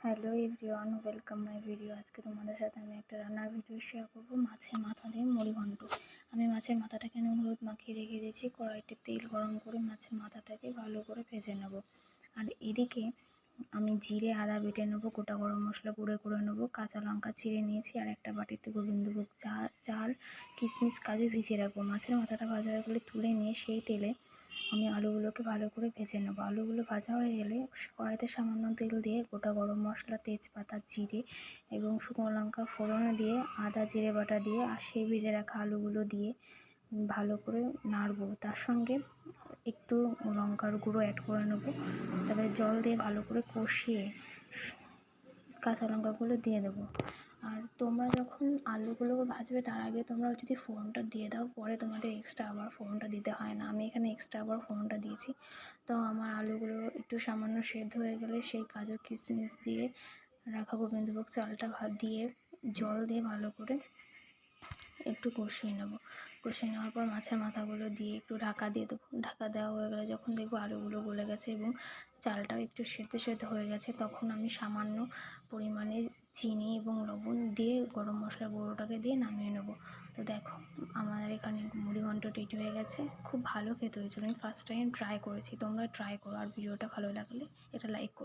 Hello everyone, welcome my video. আজকে তোমাদের সাথে আমি একটা রান্নার ভিডিও শেয়ার করবো, মাছের মাথা দিয়ে মুড়িঘণ্ট। আমি মাছের মাথাটাকে নুন হলুদ মাখিয়ে রেখে দিয়েছি। কড়াইতে তেল গরম করে মাছের মাথাটাকে ভালো করে ভেজে নেব। আর এদিকে আমি জিরে আদা বেটে নেবো, গোটা গরম মশলা গুঁড়ো করে নেবো, কাঁচা লঙ্কা চিড়ে নিয়েছি, আর একটা বাটিতে গোবিন্দভোগ চাল কিশমিশ কাজু ভিজিয়ে রাখবো। মাছের মাথাটা ভাজা হয়ে গেলে তুলে নিয়ে সেই তেলে আমি আলুগুলোকে ভালো করে ভেজে নেবো। আলুগুলো ভাজা হয়ে গেলে কড়াইতে সামান্য তেল দিয়ে গোটা গরম মশলা, তেজপাতা, জিরে এবং শুকনো লঙ্কা ফোড়নে দিয়ে আদা জিরে বাটা দিয়ে আর সেই ভেজে রাখা আলুগুলো দিয়ে ভালো করে নাড়বো। তার সঙ্গে একটু লঙ্কার গুঁড়ো অ্যাড করে নেবো। তারপরে জল দিয়ে ভালো করে কষিয়ে কাঁচা লঙ্কাগুলো দিয়ে দেবো। আর তোমরা যখন আলুগুলো ভাজবে তার আগে তোমরা যদি ফোড়নটা দিয়ে দাও, পরে তোমাদের এক্সট্রা আবার ফোড়নটা দিতে হয় না। আমি এখানে এক্সট্রা আবার ফোড়নটা দিয়েছি। তো আমার আলুগুলো একটু সামান্য সেদ্ধ হয়ে গেলে সেই কাজু কিশমিশ দিয়ে রাখা গোবিন্দভোগ চালটা দিয়ে জল দিয়ে ভালো করে একটু কষিয়ে নেবো। কষিয়ে নেওয়ার পর মাছের মাথাগুলো দিয়ে একটু ঢাকা দিয়ে দেবো। ঢাকা দেওয়া হয়ে গেলে যখন দেখবো আলুগুলো গলে গেছে এবং চালটাও একটু সেদ্ধ হয়ে গেছে, তখন আমি সামান্য পরিমাণে চিনি এবং লবণ দিয়ে গরম মশলার গুঁড়োটাকে দিয়ে নামিয়ে নেবো। তো দেখো, আমাদের এখানে মুড়িঘণ্ট রেডি হয়ে গেছে। খুব ভালো খেতে হয়েছিল। আমি ফার্স্ট টাইম ট্রাই করেছি, তোমরা ট্রাই করো। আর ভিডিওটা ভালো লাগলে এটা লাইক করো।